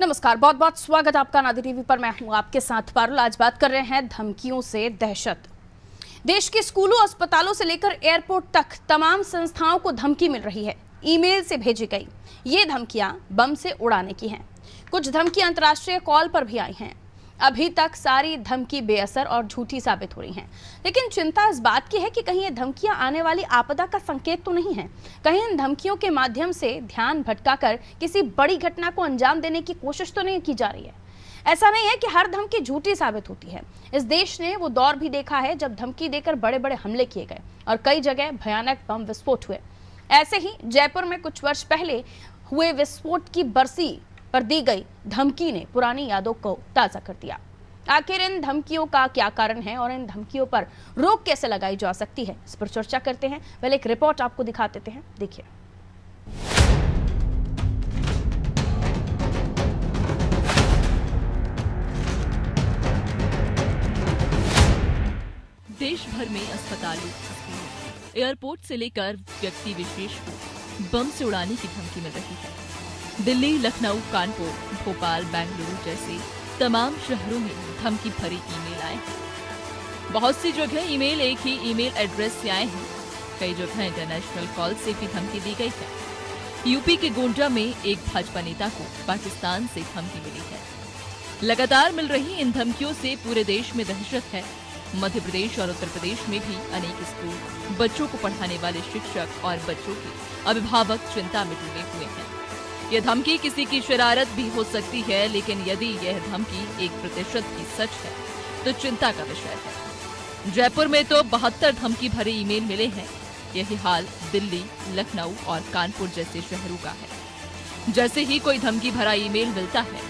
नमस्कार, बहुत बहुत स्वागत आपका नादी टीवी पर। मैं हूं आपके साथ पारुल। आज बात कर रहे हैं धमकियों से दहशत। देश के स्कूलों, अस्पतालों से लेकर एयरपोर्ट तक तमाम संस्थाओं को धमकी मिल रही है। ईमेल से भेजी गई ये धमकियां बम से उड़ाने की हैं। कुछ धमकियां अंतर्राष्ट्रीय कॉल पर भी आई हैं। अभी तक सारी धमकी बेअसर और झूठी साबित हो रही हैं। लेकिन चिंता इस बात की है कि कहीं ये धमकियां आने वाली आपदा का संकेत तो नहीं है। कहीं इन धमकियों के माध्यम से ध्यान भटकाकर किसी बड़ी घटना को अंजाम देने की कोशिश तो नहीं की जा रही है। ऐसा नहीं है कि हर धमकी झूठी साबित होती है। इस देश ने वो दौर भी देखा है जब धमकी देकर बड़े बड़े हमले किए गए और कई जगह भयानक बम विस्फोट हुए। ऐसे ही जयपुर में कुछ वर्ष पहले हुए विस्फोट की बरसी पर दी गई धमकी ने पुरानी यादों को ताजा कर दिया। आखिर इन धमकियों का क्या कारण है और इन धमकियों पर रोक कैसे लगाई जा सकती है, इस पर चर्चा करते हैं। पहले एक रिपोर्ट आपको दिखा देते हैं, देखिए। देश भर में अस्पतालों, एयरपोर्ट से लेकर व्यक्ति विशेष को बम से उड़ाने की धमकी मिल रही है। दिल्ली, लखनऊ, कानपुर, भोपाल, बेंगलुरु जैसे तमाम शहरों में धमकी भरी ईमेल आए हैं। बहुत सी जगह ईमेल एक ही ईमेल एड्रेस से आए हैं। कई जगह इंटरनेशनल कॉल से भी धमकी दी गई है। यूपी के गोंडा में एक भाजपा नेता को पाकिस्तान से धमकी मिली है। लगातार मिल रही इन धमकियों से पूरे देश में दहशत है। मध्य प्रदेश और उत्तर प्रदेश में भी अनेक स्कूल, बच्चों को पढ़ाने वाले शिक्षक और बच्चों के अभिभावक चिंता में डूबे हुए हैं। यह धमकी किसी की शरारत भी हो सकती है, लेकिन यदि यह धमकी 1% की सच है तो चिंता का विषय है। जयपुर में तो 72 धमकी भरे ईमेल मिले हैं। यही हाल दिल्ली, लखनऊ और कानपुर जैसे शहरों का है। जैसे ही कोई धमकी भरा ईमेल मिलता है,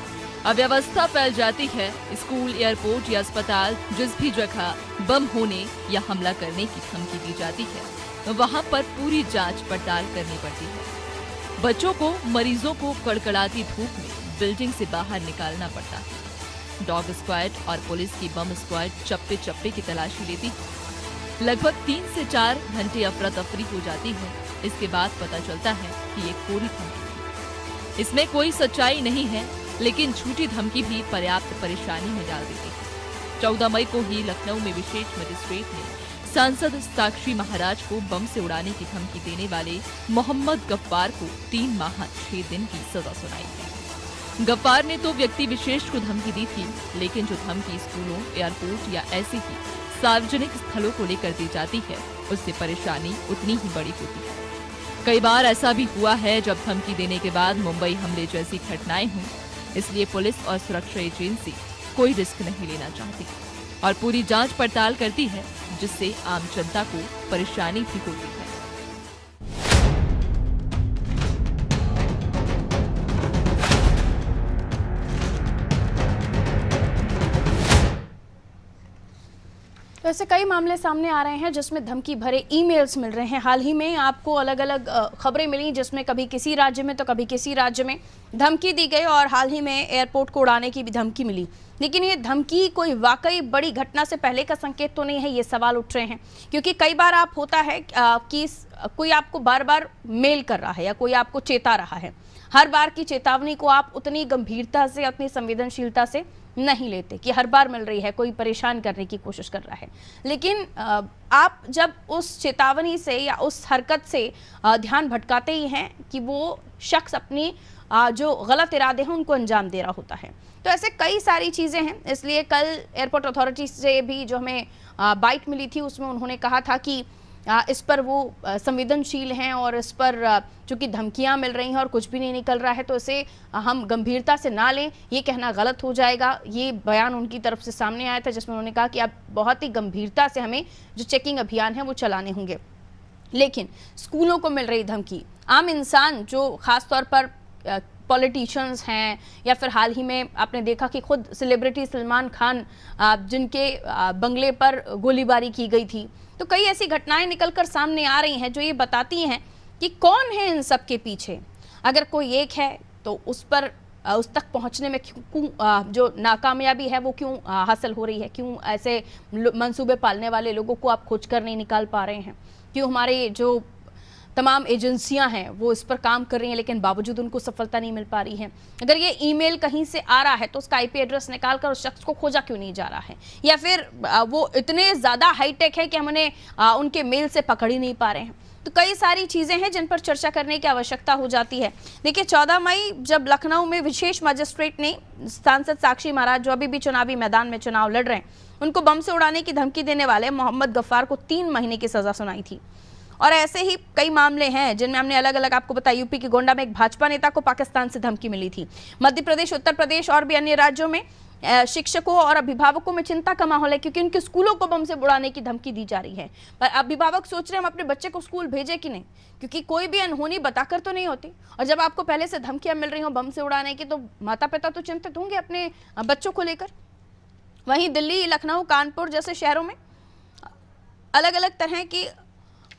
अव्यवस्था फैल जाती है। स्कूल, एयरपोर्ट या अस्पताल, जिस भी जगह बम होने या हमला करने की धमकी दी जाती है, वहां पर पूरी जांच पड़ताल करनी पड़ती है। बच्चों को, मरीजों को कड़कड़ाती धूप में बिल्डिंग से बाहर निकालना पड़ता है। डॉग स्क्वाड और पुलिस की बम स्क्वाड चप्पे चप्पे की तलाशी लेती है। लगभग 3 से 4 घंटे अफरा तफरी हो जाती है। इसके बाद पता चलता है कि ये पूरी धमकी थी। इसमें कोई सच्चाई नहीं है, लेकिन झूठी धमकी भी पर्याप्त परेशानी में डाल देती है। 14 मई को ही लखनऊ में विशेष मजिस्ट्रेट ने सांसद साक्षी महाराज को बम से उड़ाने की धमकी देने वाले मोहम्मद गफ्फार को 3 माह 6 दिन की सजा सुनाई है। गफ्फार ने तो व्यक्ति विशेष को धमकी दी थी, लेकिन जो धमकी स्कूलों, एयरपोर्ट या ऐसे ही सार्वजनिक स्थलों को लेकर दी जाती है, उससे परेशानी उतनी ही बड़ी होती है। कई बार ऐसा भी हुआ है जब धमकी देने के बाद मुंबई हमले जैसी घटनाएं हुई। इसलिए पुलिस और सुरक्षा एजेंसी कोई रिस्क नहीं लेना चाहती और पूरी जांच पड़ताल करती है, जिससे आम जनता को परेशानी भी होती है। ऐसे कई मामले सामने आ रहे हैं जिसमें धमकी भरे ईमेल्स मिल रहे हैं। हाल ही में आपको अलग अलग खबरें मिली जिसमें कभी किसी राज्य में तो कभी किसी राज्य में धमकी दी गई और हाल ही में एयरपोर्ट को उड़ाने की भी धमकी मिली। लेकिन ये धमकी कोई वाकई बड़ी घटना से पहले का संकेत तो नहीं है, ये सवाल उठ रहे हैं। क्योंकि कई बार आप होता है कि कोई आपको बार बार मेल कर रहा है या कोई आपको चेता रहा है। हर बार की चेतावनी को आप उतनी गंभीरता से, उतनी संवेदनशीलता से नहीं लेते कि हर बार मिल रही है, कोई परेशान करने की कोशिश कर रहा है। लेकिन आप जब उस चेतावनी से या उस हरकत से ध्यान भटकाते ही हैं कि वो शख्स अपनी जो गलत इरादे हैं उनको अंजाम दे रहा होता है। तो ऐसे कई सारी चीज़ें हैं। इसलिए कल एयरपोर्ट अथॉरिटी से भी जो हमें बाइट मिली थी, उसमें उन्होंने कहा था कि इस पर वो संवेदनशील हैं और इस पर चूंकि धमकियां मिल रही हैं और कुछ भी नहीं निकल रहा है, तो इसे हम गंभीरता से ना लें, ये कहना गलत हो जाएगा। ये बयान उनकी तरफ से सामने आया था जिसमें उन्होंने कहा कि अब बहुत ही गंभीरता से हमें जो चेकिंग अभियान है वो चलाने होंगे। लेकिन स्कूलों को मिल रही धमकी, आम इंसान जो खासतौर पर पॉलिटिशियंस हैं या फिर हाल ही में आपने देखा कि खुद सेलिब्रिटी सलमान खान जिनके बंगले पर गोलीबारी की गई थी, तो कई ऐसी घटनाएं निकलकर सामने आ रही हैं जो ये बताती हैं कि कौन है इन सब के पीछे। अगर कोई एक है तो उस तक पहुंचने में क्यों जो नाकामयाबी है वो क्यों हासिल हो रही है, क्यों ऐसे मंसूबे पालने वाले लोगों को आप खोज कर नहीं निकाल पा रहे हैं, क्यों हमारे जो तमाम एजेंसियां हैं वो इस पर काम कर रही हैं, लेकिन बावजूद उनको सफलता नहीं मिल पा रही है। अगर ये ईमेल कहीं से आ रहा है तो उसका आईपी एड्रेस निकालकर उस शख्स को खोजा क्यों नहीं जा रहा है, या फिर वो इतने ज़्यादा हाईटेक है कि हम उन्हें उनके मेल से पकड़ ही नहीं पा रहे हैं। तो कई सारी चीज़ें हैं जिन पर चर्चा करने की आवश्यकता हो जाती है। देखिए 14 मई जब लखनऊ में विशेष मजिस्ट्रेट ने सांसद साक्षी महाराज, जो अभी भी चुनावी मैदान में चुनाव लड़ रहे हैं, उनको बम से उड़ाने की धमकी देने वाले मोहम्मद गफ्फार को 3 महीने की सजा सुनाई थी। और ऐसे ही कई मामले हैं जिनमें हमने अलग अलग आपको बताया। यूपी के गोंडा में एक भाजपा नेता को पाकिस्तान से धमकी मिली थी। मध्य प्रदेश, उत्तर प्रदेश और भी अन्य राज्यों में शिक्षकों और अभिभावकों में चिंता का माहौल है, क्योंकि उनके स्कूलों को बम से उड़ाने की धमकी दी जा रही है। पर अभिभावक सोच रहे हैं हम अपने बच्चे को स्कूल भेजे कि नहीं, क्योंकि कोई भी अनहोनी बताकर तो नहीं होती। और जब आपको पहले से धमकियां मिल रही हो बम से उड़ाने की, तो माता पिता तो चिंतित होंगे अपने बच्चों को लेकर। वहीं दिल्ली, लखनऊ, कानपुर जैसे शहरों में अलग अलग तरह की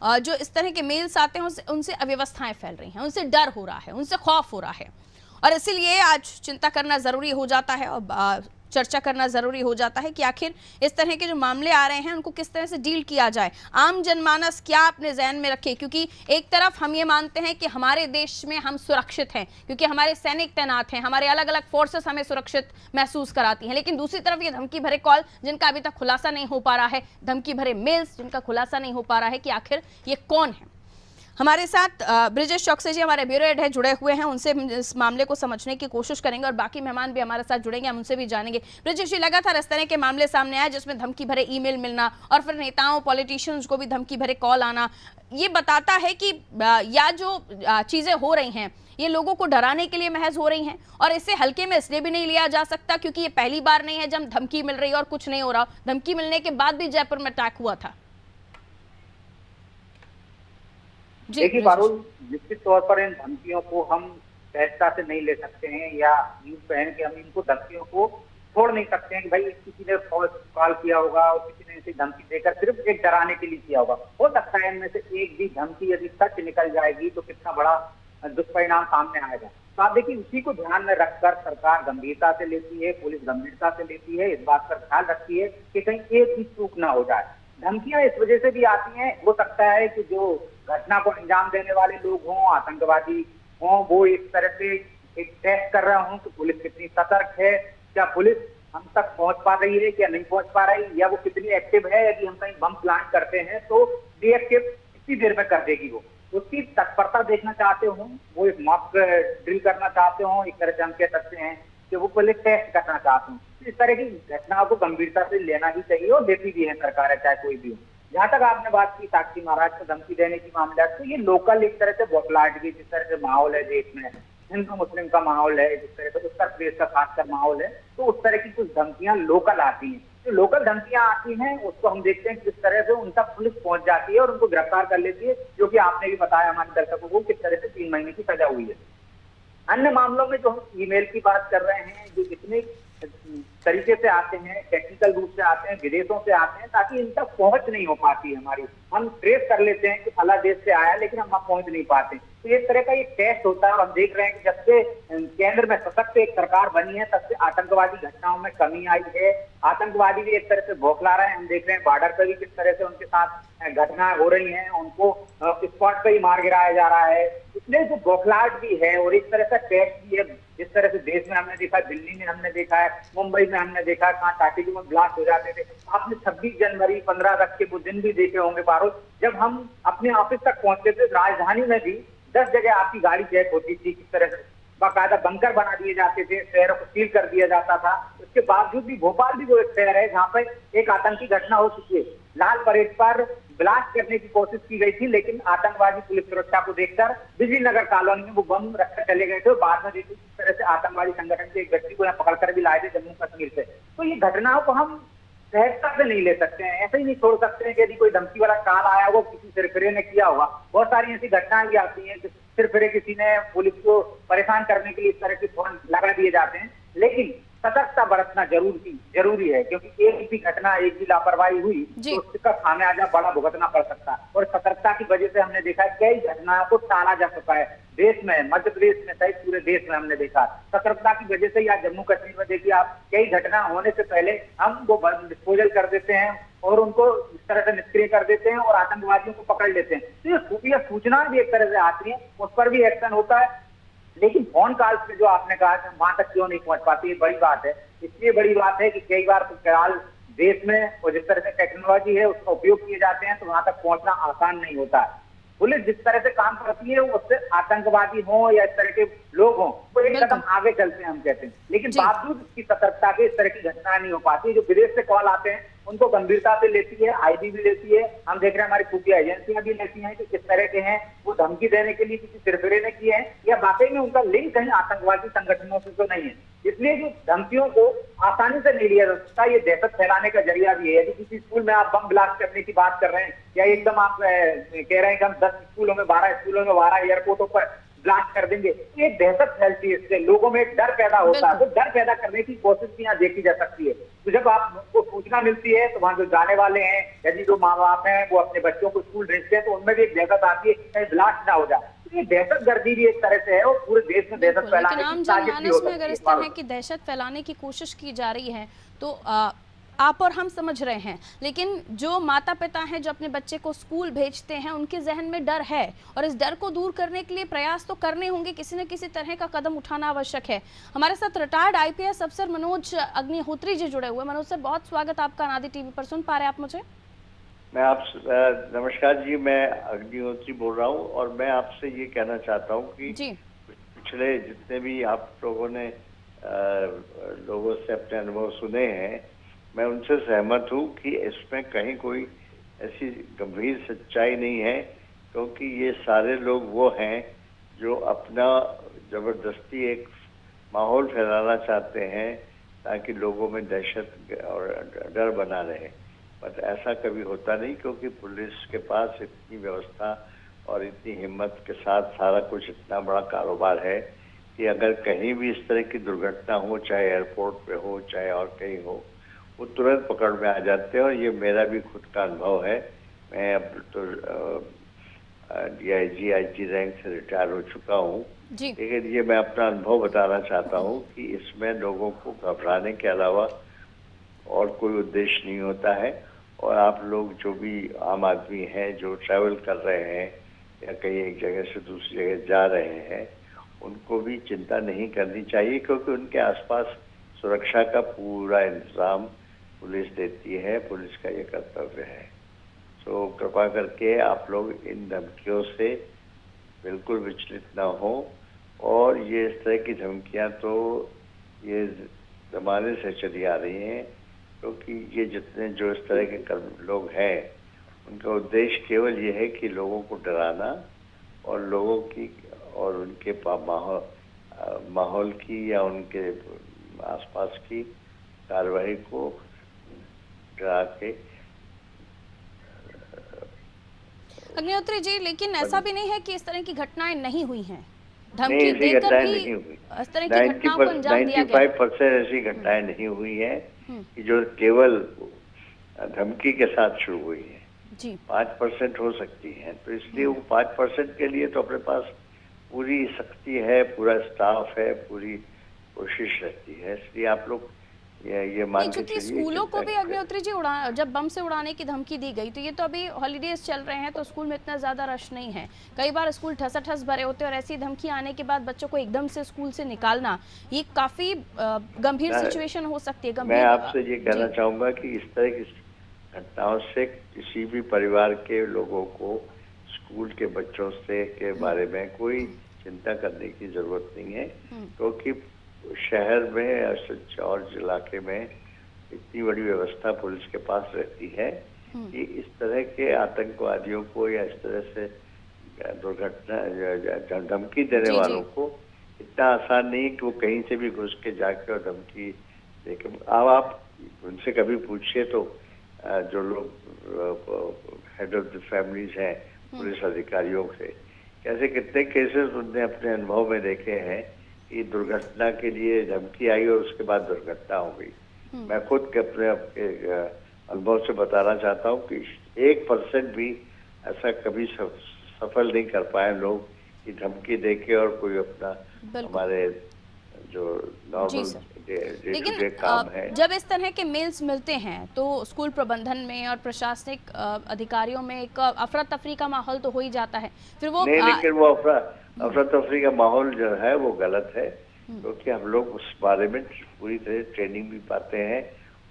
जो इस तरह के मेल्स आते हैं उनसे अव्यवस्थाएं फैल रही हैं, उनसे डर हो रहा है, उनसे खौफ हो रहा है। और इसीलिए आज चिंता करना ज़रूरी हो जाता है और चर्चा करना ज़रूरी हो जाता है कि आखिर इस तरह के जो मामले आ रहे हैं उनको किस तरह से डील किया जाए। आम जनमानस क्या अपने जहन में रखे, क्योंकि एक तरफ हम ये मानते हैं कि हमारे देश में हम सुरक्षित हैं क्योंकि हमारे सैनिक तैनात हैं, हमारे अलग अलग फोर्सेस हमें सुरक्षित महसूस कराती हैं, लेकिन दूसरी तरफ ये धमकी भरे कॉल जिनका अभी तक खुलासा नहीं हो पा रहा है, धमकी भरे मेल्स जिनका खुलासा नहीं हो पा रहा है कि आखिर ये कौन है। हमारे साथ ब्रिजेश चौकसे जी हमारे ब्यूरो हेड है, जुड़े हुए हैं, उनसे इस मामले को समझने की कोशिश करेंगे और बाकी मेहमान भी हमारे साथ जुड़ेंगे, हम उनसे भी जानेंगे। ब्रिजेश जी, लगातार इस तरह के मामले सामने आए जिसमें धमकी भरे ईमेल मिलना और फिर नेताओं, पॉलिटिशियंस को भी धमकी भरे कॉल आना, ये बताता है कि या जो चीज़ें हो रही हैं ये लोगों को डराने के लिए महज हो रही हैं, और इसे हल्के में इसलिए भी नहीं लिया जा सकता क्योंकि ये पहली बार नहीं है जब धमकी मिल रही है और कुछ नहीं हो रहा। धमकी मिलने के बाद भी जयपुर में अटैक हुआ था। देखिए पारुल, निश्चित तौर पर इन धमकियों को हम सहजता से नहीं ले सकते हैं या यूं कहें कि हम इनको धमकियों को छोड़ नहीं सकते हैं कि भाई किसी ने कॉल किया होगा और किसी ने इसे धमकी देकर सिर्फ एक डराने के लिए किया होगा। हो सकता है इनमें से एक भी धमकी यदि सच निकल जाएगी तो कितना बड़ा दुष्परिणाम सामने आएगा। तो आप देखिए, उसी को ध्यान में रखकर सरकार गंभीरता से लेती है, पुलिस गंभीरता से लेती है, इस बात पर ख्याल रखती है कि कहीं एक भी चूक ना हो जाए। धमकियां इस वजह से भी आती हैं, हो सकता है कि जो घटना को अंजाम देने वाले लोग हों, आतंकवादी हों, वो इस तरह से एक टेस्ट कर रहे हों कि पुलिस कितनी सतर्क है, क्या पुलिस हम तक पहुंच पा रही है, क्या नहीं पहुंच पा रही, या वो कितनी एक्टिव है। यदि हम कहीं बम प्लांट करते हैं तो रिएक्टिव कितनी देर में कर देगी, वो उसकी तत्परता देखना चाहते हो, वो एक मॉक ड्रिल करना चाहते हो, एक तरह से हम कह सकते हैं कि वो पुलिस टेस्ट करना चाहते हो। इस तरह की घटनाओं को गंभीरता से लेना ही चाहिए और लेती भी है सरकार, चाहे कोई भी हो। जहां तक आपने बात की साक्षी महाराज को धमकी देने की मामला, तो ये लोकल एक तरह से बौखलाहट की, जिस तरह से माहौल है देश में, हिंदू मुस्लिम का माहौल है, जिस तरह से उत्तर प्रदेश का खासकर माहौल है, तो उस तरह की कुछ धमकियां लोकल आती हैं। जो लोकल धमकियां आती हैं उसको हम देखते हैं किस तरह से उन तक पुलिस पहुंच जाती है और उनको गिरफ्तार कर लेती है, जो कि आपने भी बताया हमारे दर्शकों को किस तरह से 3 महीने की सजा हुई है। अन्य मामलों में जो हम ईमेल की बात कर रहे हैं, जो इतने तरीके से आते हैं, टेक्निकल रूप से आते हैं, विदेशों से आते हैं, ताकि इन तक पहुंच नहीं हो पाती है हमारी। हम ट्रेस कर लेते हैं कि फला देश से आया, लेकिन हम पहुंच नहीं पाते। तो इस तरह का एक टेस्ट होता है और हम देख रहे हैं कि जब से केंद्र में सशक्त एक सरकार बनी है तब से आतंकवादी घटनाओं में कमी आई है। आतंकवादी भी एक तरह से बौखला रहे हैं, हम देख रहे हैं बॉर्डर पर भी किस तरह से उनके साथ घटनाएं हो रही हैं, उनको स्पॉट पर ही मार गिराया जा रहा है। इसलिए जो बौखलाहट भी है और एक तरह का टेस्ट भी है, जिस तरह से देश में हमने देखा, दिल्ली में हमने देखा है, मुंबई में हमने देखा, कहाँ टाटी में ब्लास्ट हो जाते थे। आपने 26 जनवरी 15 अगस्त के वो दिन भी देखे होंगे पारुल, जब हम अपने ऑफिस तक पहुंचते थे, राजधानी में भी 10 जगह आपकी गाड़ी चेक होती थी, किस तरह से बाकायदा बंकर बना दिए जाते थे, शहरों को सील कर दिया जाता था। उसके बावजूद भी भोपाल भी वो एक शहर है जहाँ पर एक आतंकी घटना हो चुकी है। लाल परेड पर ब्लास्ट करने की कोशिश की गई थी, लेकिन आतंकवादी पुलिस सुरक्षा को देखकर बिजली नगर कॉलोनी में वो बम रखकर चले गए थे और बाद में देखिए किस तरह से आतंकवादी संगठन के एक व्यक्ति को यहाँ पकड़कर भी लाए थे जम्मू कश्मीर से। तो ये घटनाओं को हम सहजता से नहीं ले सकते हैं, ऐसे ही नहीं छोड़ सकते हैं कि यदि कोई धमकी वाला कॉल आया हो, किसी सिरफिरे ने किया होगा। बहुत सारी ऐसी घटनाएं भी आती हैं कि सिरफिरे किसी ने पुलिस को परेशान करने के लिए इस तरह के फोन लगा दिए जाते हैं, लेकिन सतर्कता बरतना जरूरी है, क्योंकि एक भी घटना, एक भी लापरवाही हुई तो उसका खामियाजा बड़ा भुगतना पड़ सकता है। और सतर्कता की वजह से हमने देखा कई घटनाओं को टाला जा चुका है देश में, मध्य प्रदेश में सहित पूरे देश में हमने देखा। सतर्कता की वजह से या जम्मू कश्मीर में देखिए आप, कई घटना होने से पहले हम वो डिस्पोजल कर देते हैं, और उनको इस तरह से निष्क्रिय कर देते हैं और आतंकवादियों को पकड़ लेते हैं। तो ये खुफिया सूचना भी एक तरह से आती है, उस पर भी एक्शन होता है। लेकिन फोन कॉल पे जो आपने कहा कि वहां तक क्यों नहीं पहुंच पाती, बड़ी बात है। इसलिए बड़ी बात है कि कई बार फिलहाल देश में और जिस तरह से टेक्नोलॉजी है उसका उपयोग किए जाते हैं तो वहां तक पहुंचना आसान नहीं होता है। पुलिस जिस तरह से काम करती है उससे आतंकवादी हो या इस तरह के लोग हों वो एक कदम आगे चलते हैं, हम कहते हैं। लेकिन बावजूद इसकी सतर्कता के इस तरह की घटनाएं नहीं हो पाती। जो विदेश से कॉल आते हैं उनको गंभीरता से लेती है, आईबी भी लेती है, हम देख रहे हैं हमारी खुफिया एजेंसियां भी लेती हैं कि किस तरह के हैं, वो धमकी देने के लिए किसी सिरफिरे ने किए हैं या वाकई में उनका लिंक कहीं आतंकवादी संगठनों से तो नहीं है। इसलिए जो धमकियों को आसानी से नहीं लिया जा सकता, ये दहशत फैलाने का जरिया भी है। यदि किसी स्कूल में आप बम ब्लास्ट करने की बात कर रहे हैं या एकदम आप कह रहे हैं कि हम 10 स्कूलों में 12 स्कूलों में 12 एयरपोर्टों पर ब्लास्ट कर देंगे, तो एक दहशत फैलती है, इससे लोगों में एक डर पैदा होता है। तो डर पैदा करने की कोशिश भी यहाँ देखी जा सकती है। तो जब आपको सूचना मिलती है तो वहां जो जाने वाले हैं, यदि जो माँ बाप हैं वो अपने बच्चों को स्कूल भेजते हैं तो उनमें भी एक दहशत आती है कि कहीं ब्लास्ट ना हो जाए। तो ये दहशत गर्दी भी एक तरह से है और पूरे देश में दहशत फैलाने की साजिश भी हो सकती है। अगर इस तरह की दहशत फैलाने की कोशिश की जा रही है तो आप और हम समझ रहे हैं, लेकिन जो माता पिता हैं जो अपने बच्चे को स्कूल भेजते हैं उनके जहन में डर है और इस डर को दूर करने के लिए प्रयास तो करने होंगे, किसी न किसी तरह का कदम उठाना आवश्यक है। हमारे साथ रिटायर्ड आईपीएस अफसर मनोज अग्निहोत्री जी जुड़े हुए। मनोज सर, बहुत स्वागत आपका अनादि टीवी पर। सुन पा रहे हैं आप मुझे? मैं आप नमस्कार जी, मैं अग्निहोत्री बोल रहा हूँ और मैं आपसे ये कहना चाहता हूँ कि पिछले जितने भी आप लोगों ने लोगों से अपने अनुभव सुने हैं, मैं उनसे सहमत हूँ कि इसमें कहीं कोई ऐसी गंभीर सच्चाई नहीं है, क्योंकि ये सारे लोग वो हैं जो अपना जबरदस्ती एक माहौल फैलाना चाहते हैं ताकि लोगों में दहशत और डर बना रहे। बट ऐसा कभी होता नहीं, क्योंकि पुलिस के पास इतनी व्यवस्था और इतनी हिम्मत के साथ सारा कुछ इतना बड़ा कारोबार है कि अगर कहीं भी इस तरह की दुर्घटना हो, चाहे एयरपोर्ट पे हो चाहे और कहीं हो, वो तुरंत पकड़ में आ जाते हैं। और ये मेरा भी खुद का अनुभव है। मैं अब तो DIG IG रैंक से रिटायर हो चुका हूँ, लेकिन ये मैं अपना अनुभव बताना चाहता हूँ कि इसमें लोगों को घबराने के अलावा और कोई उद्देश्य नहीं होता है। और आप लोग जो भी आम आदमी हैं जो ट्रैवल कर रहे हैं या कहीं एक जगह से दूसरी जगह जा रहे हैं, उनको भी चिंता नहीं करनी चाहिए, क्योंकि उनके आसपास सुरक्षा का पूरा इंतजाम पुलिस देती है। पुलिस का ये कर्तव्य है। तो कृपा करके आप लोग इन धमकियों से बिल्कुल विचलित ना हो। और ये इस तरह की धमकियां तो ये जमाने से चली आ रही हैं, क्योंकि ये जितने जो इस तरह के लोग हैं उनका उद्देश्य केवल ये है कि लोगों को डराना और लोगों की और उनके माहौल की या उनके आसपास की कार्रवाई को डरा के। अग्निहोत्री जी, लेकिन ऐसा भी नहीं है कि इस तरह की घटनाएं नहीं हुई हैं। धमकी देकर भी इस तरह की घटनाओं को अंजाम दिया गया। 95% ऐसी घटनाएं नहीं हुई हैं कि जो केवल धमकी के साथ शुरू हुई है। 5% हो सकती हैं। तो इसलिए वो 5% के लिए तो अपने पास पूरी शक्ति है, पूरा स्टाफ है, पूरी कोशिश रहती है। इसलिए आप लोग ये मान के चलिए। स्कूलों को भी अग्निहोत्री जी जब बम से उड़ाने की धमकी दी गई, तो ये तो अभी हॉलीडेज चल रहे हैं तो स्कूल में इतना ज्यादा रश नहीं है। कई बार स्कूल ठसाठस भरे होते हैं और ऐसी धमकी आने के बाद बच्चों को एकदम से स्कूल से निकालना, ये काफी गंभीर सिचुएशन हो सकती है। मैं आपसे ये कहना चाहूंगा कि इस तरह की घटनाओं से किसी भी परिवार के लोगों को स्कूल के बच्चों से के बारे में कोई चिंता करने की जरूरत नहीं है, क्योंकि शहर में और इलाके में इतनी बड़ी व्यवस्था पुलिस के पास रहती है कि इस तरह के आतंकवादियों को या इस तरह से दुर्घटना धमकी देने वालों को इतना आसान नहीं कि वो कहीं से भी घुस के जाके और धमकी देके। अब आप उनसे कभी पूछिए तो जो लोग हेड ऑफ द फैमिलीज हैं पुलिस अधिकारियों से, कैसे कितने केसेस उनने अपने अनुभव में देखे हैं कि दुर्घटना के लिए धमकी आई और उसके बाद दुर्घटना हो गई। मैं खुद के अपने अनुभव से बताना चाहता हूँ कि 1% भी ऐसा कभी सफल नहीं कर पाए लोग कि धमकी देके और कोई अपना हमारे जो नॉर्मल डे टू डे काम है। जब इस तरह के मेल्स मिलते हैं तो स्कूल प्रबंधन में और प्रशासनिक अधिकारियों में एक अफरा तफरी का माहौल तो हो ही जाता है, फिर वो नहीं, लेकिन वो अफरा तफरी का माहौल जो है वो गलत है, क्योंकि हम लोग उस बारे में पूरी तरह ट्रेनिंग भी पाते हैं।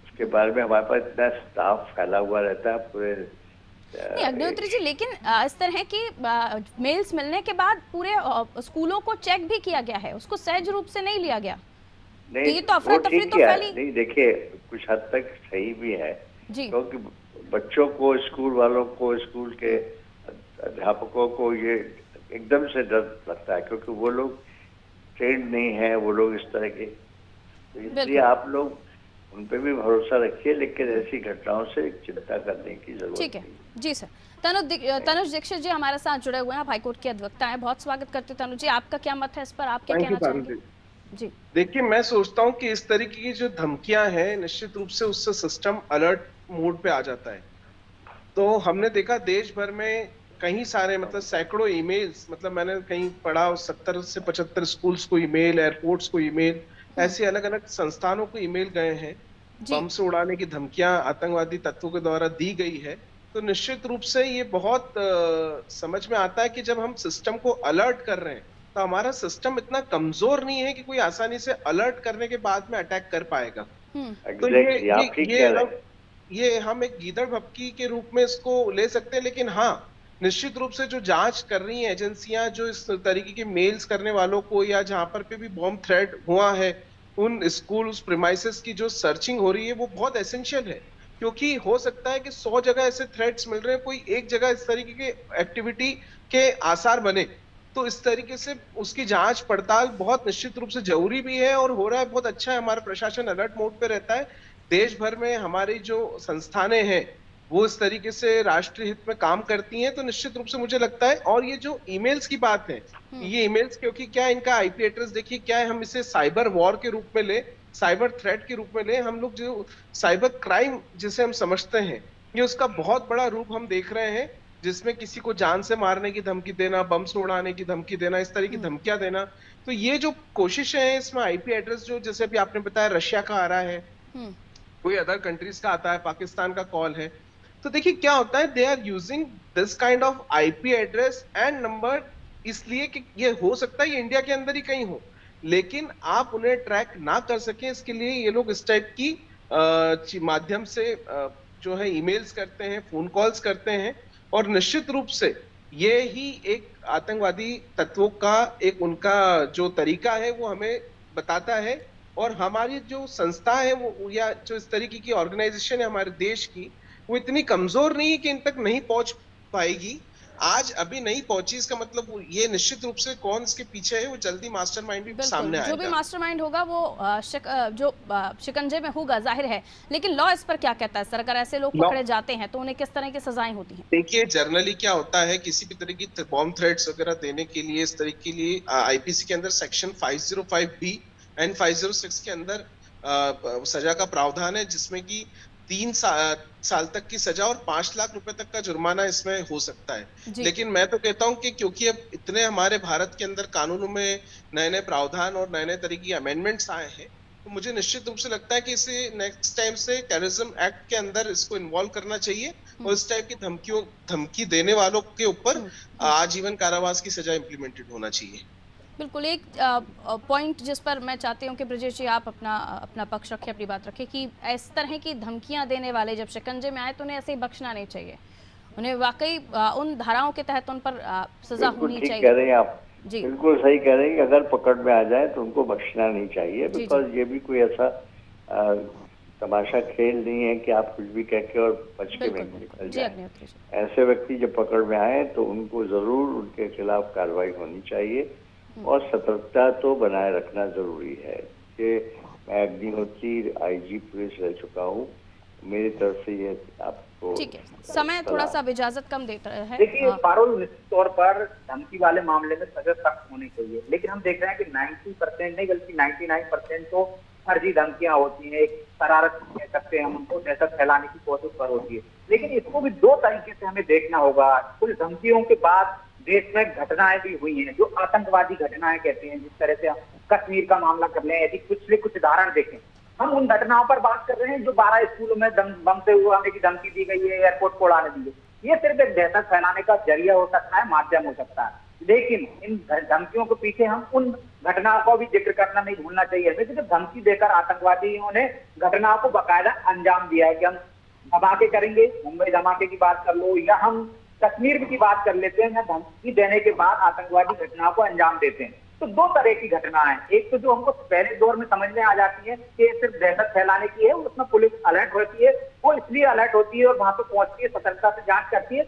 उसके बारे में हमारे पास इतना स्टाफ फैला हुआ रहता है पूरे। नहीं अग्निहोत्री जी, लेकिन इस तरह की मेल्स मिलने के बाद पूरे स्कूलों को चेक भी किया गया है, उसको सहज रूप से नहीं लिया गया। नहीं, तो ये तो अफरा तफरी तो फैली। नहीं, देखिए कुछ हद तक सही भी है, क्योंकि बच्चों को, स्कूल वालों को, स्कूल के अध्यापकों को ये एकदम से डर लगता है, क्योंकि वो लोग ट्रेंड नहीं है, वो लोग इस तरह के। तो इसलिए आप लोग उन पे भी भरोसा रखिए, लेकिन ऐसी घटनाओं से चिंता करने की जरूरत ठीक है। जी सर, तनुज दीक्षित जी हमारे साथ जुड़े हुए हैं, आप हाईकोर्ट के अधिवक्ता हैं, बहुत स्वागत करते हैं तनुज जी। आपका क्या मत है इस पर, आप क्या कहना चाहेंगे? जी देखिए, मैं सोचता हूँ कि इस तरीके की जो धमकियां हैं, निश्चित रूप से उससे सिस्टम अलर्ट मोड पे आ जाता है। तो हमने देखा देश भर में कई सारे, मतलब सैकड़ों ईमेल्स, मतलब मैंने कहीं पढ़ा 70 से 75 स्कूल्स को ईमेल, एयरपोर्ट्स को ईमेल, ऐसे अलग अलग संस्थानों को ईमेल गए हैं, बम से उड़ाने की धमकियां आतंकवादी तत्वों के द्वारा दी गई है। तो निश्चित रूप से ये बहुत समझ में आता है कि जब हम सिस्टम को अलर्ट कर रहे हैं तो हमारा सिस्टम इतना कमजोर नहीं है कि कोई आसानी से अलर्ट करने के बाद में अटैक कर पाएगा। तो ये हम एक गीदड़ भपकी के रूप में इसको ले सकते हैं, लेकिन हाँ, निश्चित रूप से जो जांच कर रही हैं एजेंसियां, जो इस तरीके के मेल्स करने वालों को, या जहां पर भी बॉम्ब थ्रेट हुआ है, उन स्कूल, उस प्रीमाइसेस की जो सर्चिंग हो रही है वो बहुत एसेंशियल है, क्योंकि हो सकता है कि 100 जगह ऐसे थ्रेट्स मिल रहे हैं, कोई एक जगह इस तरीके के एक्टिविटी के आसार बने, तो इस तरीके से उसकी जांच पड़ताल बहुत निश्चित रूप से जरूरी भी है और हो रहा है। बहुत अच्छा है, हमारा प्रशासन अलर्ट मोड पे रहता है। देश भर में हमारी जो संस्थानें हैं वो इस तरीके से राष्ट्रीय हित में काम करती हैं, तो निश्चित रूप से मुझे लगता है। और ये जो ईमेल्स की बात है, ये ईमेल्स, क्योंकि क्या इनका आईपी एड्रेस देखिए क्या है, हम इसे साइबर वॉर के रूप में ले, साइबर थ्रेट के रूप में ले, हम लोग जो साइबर क्राइम जिसे हम समझते हैं, ये उसका बहुत बड़ा रूप हम देख रहे हैं, जिसमें किसी को जान से मारने की धमकी देना, बम से उड़ाने की धमकी देना, इस तरह की धमकियां देना। तो ये जो कोशिशें हैं, इसमें आईपी एड्रेस जो, जैसे अभी आपने बताया रशिया का आ रहा है, कोई अदर कंट्रीज का आता है, पाकिस्तान का कॉल है, तो देखिए क्या होता है, they are using this kind of IP address and number, इसलिए कि ये हो सकता है ये इंडिया के अंदर ही कहीं हो, लेकिन आप उन्हें ट्रैक ना कर सके, इसके लिए ये लोग इस टाइप की माध्यम से जो है ईमेल्स करते हैं, फोन कॉल्स करते हैं, और निश्चित रूप से ये ही एक आतंकवादी तत्वों का एक उनका जो तरीका है वो हमें बताता है। और हमारी जो संस्था है वो, या जो इस तरीके की ऑर्गेनाइजेशन है हमारे देश की, वो इतनी कमजोर नहीं है कि इन तक नहीं पहुंच पाएगी। आज अभी नहीं पहुंची, इसका मतलब ये निश्चित रूप से कौन इसके पीछे है वो जल्दी मास्टरमाइंड भी सामने आएगा। जो भी मास्टरमाइंड होगा वो जो शिकंजे में होगा, जाहिर है। लेकिन लॉ इस पर क्या कहता है सर, अगर ऐसे लोग पकड़े जाते हैं तो उन्हें किस तरह की सजाएं होती हैं? देखिए, जनरली क्या होता है, किसी भी तरह की बॉम्ब थ्रेट्स वगैरह देने के लिए, इस तरह के लिए आईपीसी के अंदर सेक्शन 505B एंड 506 के अंदर सजा का प्रावधान है, जिसमें कि 3 साल तक की सजा और 5 लाख रुपए तक का जुर्माना इसमें हो सकता है। लेकिन मैं तो कहता हूं कि क्योंकि अब इतने हमारे भारत के अंदर कानूनों में नए नए प्रावधान और नए नए तरीके के अमेंडमेंट्स आए हैं, तो मुझे निश्चित रूप से लगता है कि इसे नेक्स्ट टाइम से टेररिज्म एक्ट के अंदर इसको इन्वॉल्व करना चाहिए, और इस टाइप की धमकी देने वालों के ऊपर आजीवन कारावास की सजा इम्प्लीमेंटेड होना चाहिए। बिल्कुल, एक पॉइंट जिस पर मैं चाहती हूँ कि ब्रजेश जी आप अपना पक्ष रखें, अपनी बात रखें, कि इस तरह की धमकियां देने वाले जब शिकंजे में आए तो उन्हें ऐसे ही बख्शना नहीं चाहिए, उन्हें वाकई उन धाराओं के तहत उन पर सजा होनी चाहिए। कह रहे हैं आप, जी बिल्कुल सही कह रहे हैं कि अगर पकड़ में आ जाए तो उनको बख्शना नहीं चाहिए, बिकॉज ये भी कोई ऐसा तमाशा खेल नहीं है कि आप कुछ भी कह के और बच के निकल जाए। ऐसे व्यक्ति जब पकड़ में आए तो उनको जरूर उनके खिलाफ कार्रवाई होनी चाहिए, और सतर्कता तो बनाए रखना जरूरी है। कि मैं अग्निहोत्री IG पुलिस रह चुका हूँ, मेरी तरफ से ये आपको ठीक है। समय थोड़ा सा इजाजत कम देता है। देखिए पारुल, निश्चित तौर पर धमकी वाले मामले में सजा सख्त होनी चाहिए, लेकिन हम देख रहे हैं कि 90% नहीं बल्कि 99% तो फर्जी धमकियां होती हैं, एक शरारत कह सकते हैं हम उनको, दहशत फैलाने की कोशिश पर होती है। लेकिन इसको भी 2 तरीके से हमें देखना होगा। कुछ धमकियों के बाद देश में घटनाएं भी हुई हैं जो आतंकवादी घटनाएं कहते हैं, जिस तरह से कश्मीर का मामला कर लें, यदि पिछले कुछ उदाहरण देखें, हम उन घटनाओं पर बात कर रहे हैं जो 12 स्कूलों में बम से उड़ाने की धमकी दी गई है, एयरपोर्ट को उड़ाने दी गई। ये सिर्फ एक दहशत फैलाने का जरिया हो सकता है, माध्यम हो सकता है, लेकिन इन धमकियों के पीछे हम उन घटनाओं को भी जिक्र करना नहीं भूलना चाहिए। हमें सिर्फ धमकी देकर आतंकवादियों ने घटनाओं को बाकायदा अंजाम दिया है कि हम धमाके करेंगे, मुंबई धमाके की बात कर लो या हम कश्मीर की बात कर लेते हैं, धमकी देने के बाद आतंकवादी घटनाओं को अंजाम देते हैं। तो दो तरह की घटना है, एक तो जो हमको पहले दौर में समझ में आ जाती है कि सिर्फ दहशत फैलाने की है, उसमें पुलिस अलर्ट होती है, वो इसलिए अलर्ट होती है और वहां पर पहुंचती है, सतर्कता से जांच करती है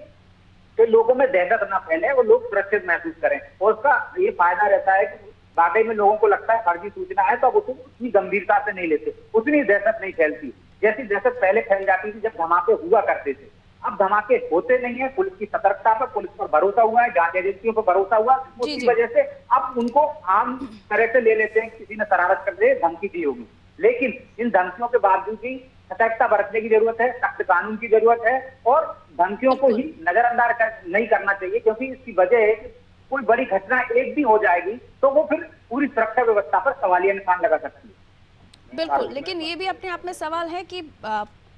कि लोगों में दहशत ना फैले, वो लोग सुरक्षित महसूस करें। और उसका ये फायदा रहता है कि वाकई में लोगों को लगता है फर्जी सूचना है तो अब उसको उतनी गंभीरता से नहीं लेते, उतनी दहशत नहीं फैलती जैसी दहशत पहले फैल जाती थी जब धमाके हुआ करते थे। अब धमाके होते नहीं है, पुलिस की सतर्कता पर, पुलिस पर भरोसा हुआ है, जांच एजेंसियों पर भरोसा हुआ, उसकी वजह से अब उनको आम तरह से ले लेते हैं, किसी ने शरारत कर दे, धमकी दी होगी। लेकिन इन धमकियों के बावजूद भी सतर्कता बरतने की जरूरत है, सख्त कानून की जरूरत है और धमकियों को ही नजरअंदाज नहीं करना चाहिए, क्योंकि इसकी वजह है कि कोई बड़ी घटना एक भी हो जाएगी तो वो फिर पूरी सुरक्षा व्यवस्था पर सवालिया निशान लगा सकती है। बिल्कुल, लेकिन ये भी अपने आप में सवाल है कि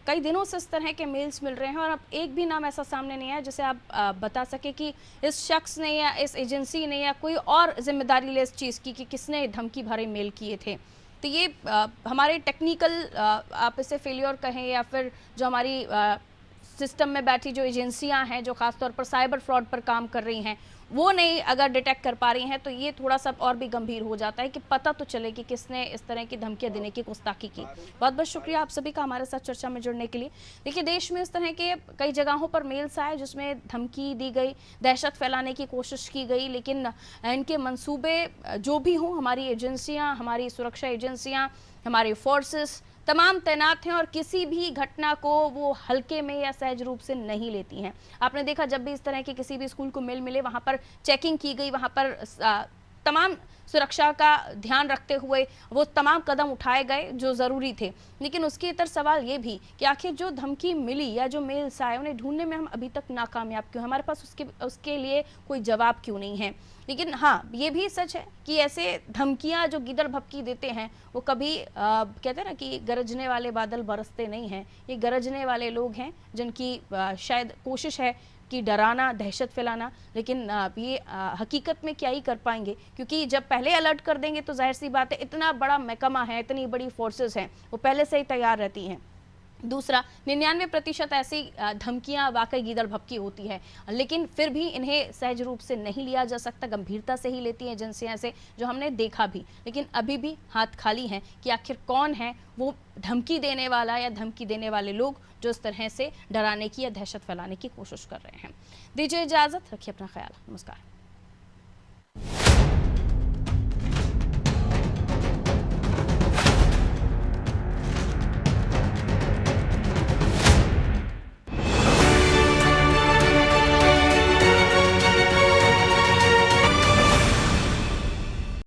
कई दिनों से इस तरह के मेल्स मिल रहे हैं और अब एक भी नाम ऐसा सामने नहीं आया जिसे आप बता सके कि इस शख्स ने या इस एजेंसी ने या कोई और जिम्मेदारी ले इस चीज़ की कि किसने धमकी भरे मेल किए थे। तो ये हमारे टेक्निकल आप इसे फेलियर कहें या फिर जो हमारी सिस्टम में बैठी जो एजेंसियां हैं जो खासतौर पर साइबर फ्रॉड पर काम कर रही हैं वो नहीं अगर डिटेक्ट कर पा रही हैं तो ये थोड़ा सा और भी गंभीर हो जाता है कि पता तो चले कि किसने इस तरह की धमकियां देने की गुस्ताखी की। बहुत बहुत शुक्रिया आप सभी का हमारे साथ चर्चा में जुड़ने के लिए। देखिए, देश में इस तरह के कई जगहों पर मेल्स आए जिसमें धमकी दी गई, दहशत फैलाने की कोशिश की गई, लेकिन इनके मंसूबे जो भी हों, हमारी एजेंसियाँ, हमारी सुरक्षा एजेंसियाँ, हमारे फोर्सेस तमाम तैनात हैं और किसी भी घटना को वो हल्के में या सहज रूप से नहीं लेती हैं। आपने देखा जब भी इस तरह के किसी भी स्कूल को मेल मिले वहाँ पर चेकिंग की गई, वहाँ पर तमाम सुरक्षा का ध्यान रखते हुए वो तमाम कदम उठाए गए जो ज़रूरी थे। लेकिन उसके इतर सवाल ये भी कि आखिर जो धमकी मिली या जो मेल्स आए उन्हें ढूंढने में हम अभी तक नाकामयाब क्यों, हमारे पास उसके लिए कोई जवाब क्यों नहीं है। लेकिन हाँ, ये भी सच है कि ऐसे धमकियाँ जो गिदड़ भपकी देते हैं वो कभी कहते हैं ना कि गरजने वाले बादल बरसते नहीं हैं, ये गरजने वाले लोग हैं जिनकी शायद कोशिश है कि डराना, दहशत फैलाना, लेकिन ये हकीकत में क्या ही कर पाएंगे, क्योंकि जब पहले अलर्ट कर देंगे तो जाहिर सी बात है इतना बड़ा महकमा है, इतनी बड़ी फोर्सेस हैं, वो पहले से ही तैयार रहती हैं। दूसरा, 99% ऐसी धमकियां वाकई गीदड़ भपकी होती है, लेकिन फिर भी इन्हें सहज रूप से नहीं लिया जा सकता, गंभीरता से ही लेती हैं एजेंसियां से, जो हमने देखा भी। लेकिन अभी भी हाथ खाली हैं कि आखिर कौन है वो धमकी देने वाला या धमकी देने वाले लोग जो इस तरह से डराने की या दहशत फैलाने की कोशिश कर रहे हैं। दीजिए इजाज़त, रखिए अपना ख्याल। नमस्कार।